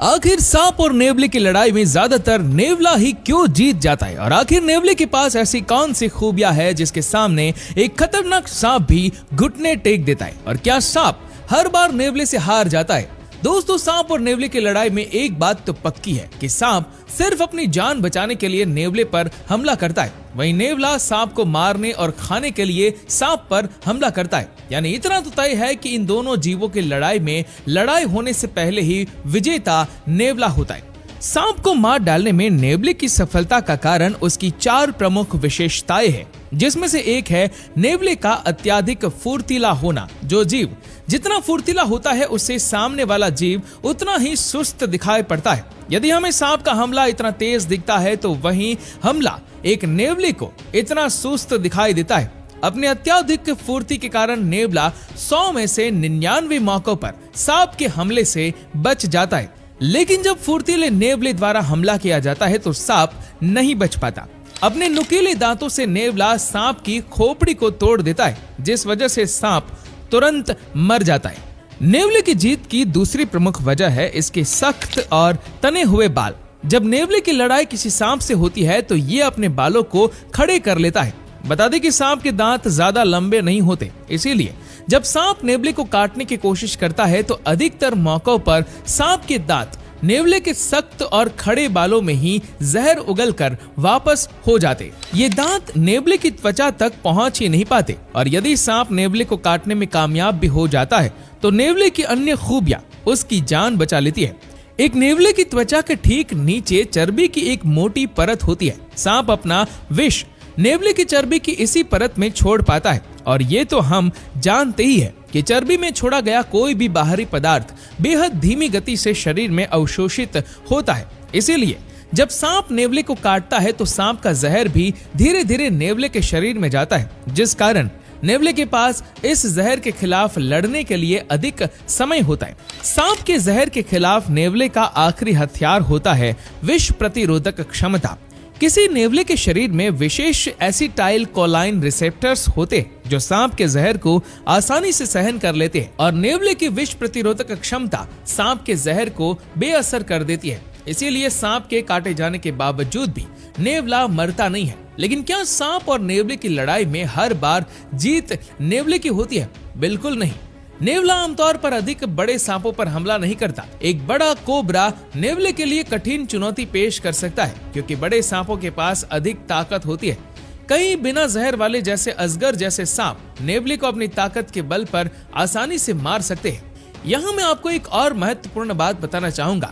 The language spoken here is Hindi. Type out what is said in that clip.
आखिर सांप और नेवले की लड़ाई में ज्यादातर नेवला ही क्यों जीत जाता है और आखिर नेवले के पास ऐसी कौन सी खूबियां है जिसके सामने एक खतरनाक सांप भी घुटने टेक देता है और क्या सांप हर बार नेवले से हार जाता है। दोस्तों, सांप और नेवले की लड़ाई में एक बात तो पक्की है कि सांप सिर्फ अपनी जान बचाने के लिए नेवले पर हमला करता है, वहीं नेवला सांप को मारने और खाने के लिए सांप पर हमला करता है। यानी इतना तो तय है कि इन दोनों जीवों की लड़ाई में लड़ाई होने से पहले ही विजेता नेवला होता है। सांप को मार डालने में नेवले की सफलता का कारण उसकी 4 प्रमुख विशेषताएं हैं, जिसमें से एक है नेवले का अत्यधिक फुर्तीला होना। जो जीव जितना फुर्तीला होता है उससे सामने वाला जीव उतना ही सुस्त दिखाई पड़ता है। यदि हमें सांप का हमला इतना तेज दिखता है तो वहीं हमला एक नेवले को इतना सुस्त दिखाई देता है। अपने अत्यधिक फुर्ती के कारण नेवला 100 में से 99 मौकों पर सांप के हमले से बच जाता है, लेकिन जब फुर्तीले नेवले द्वारा हमला किया जाता है तो सांप नहीं बच पाता। अपने नुकीले दांतों से नेवला सांप की खोपड़ी को तोड़ देता है, जिस वजह से सांप तुरंत मर जाता है। नेवले की जीत की दूसरी प्रमुख वजह है इसके सख्त और तने हुए बाल। जब नेवले की लड़ाई किसी सांप से होती है तो ये अपने बालों को खड़े कर लेता है। बता दें कि सांप के दांत ज्यादा लंबे नहीं होते, इसीलिए जब सांप नेवले को काटने की कोशिश करता है तो अधिकतर मौकों पर सांप के दांत नेवले के सख्त और खड़े बालों में ही जहर उगलकर वापस हो जाते। ये दांत नेवले की त्वचा तक पहुंच ही नहीं पाते और यदि सांप नेवले को काटने में कामयाब भी हो जाता है तो नेवले की अन्य खूबियां उसकी जान बचा लेती है। एक नेवले की त्वचा के ठीक नीचे चर्बी की एक मोटी परत होती है। सांप अपना विष नेवले की चर्बी की इसी परत में छोड़ पाता है और ये तो हम जानते ही है कि चर्बी में छोड़ा गया कोई भी बाहरी पदार्थ बेहद धीमी गति से शरीर में अवशोषित होता है। इसीलिए जब सांप नेवले को काटता है तो सांप का जहर भी धीरे धीरे नेवले के शरीर में जाता है, जिस कारण नेवले के पास इस जहर के खिलाफ लड़ने के लिए अधिक समय होता है। सांप के जहर के खिलाफ नेवले का आखिरी हथियार होता है विष प्रतिरोधक क्षमता। किसी नेवले के शरीर में विशेष एसिटाइल कोलाइन रिसेप्टर्स होते जो सांप के जहर को आसानी से सहन कर लेते हैं और नेवले की विष प्रतिरोधक क्षमता सांप के जहर को बेअसर कर देती है। इसीलिए सांप के काटे जाने के बावजूद भी नेवला मरता नहीं है। लेकिन क्या सांप और नेवले की लड़ाई में हर बार जीत नेवले की होती है? बिल्कुल नहीं। नेवला आमतौर पर अधिक बड़े सांपों पर हमला नहीं करता। एक बड़ा कोबरा नेवले के लिए कठिन चुनौती पेश कर सकता है, क्योंकि बड़े सांपों के पास अधिक ताकत होती है। कई बिना जहर वाले जैसे अजगर जैसे सांप नेवले को अपनी ताकत के बल पर आसानी से मार सकते हैं। यहाँ मैं आपको एक और महत्वपूर्ण बात बताना चाहूंगा।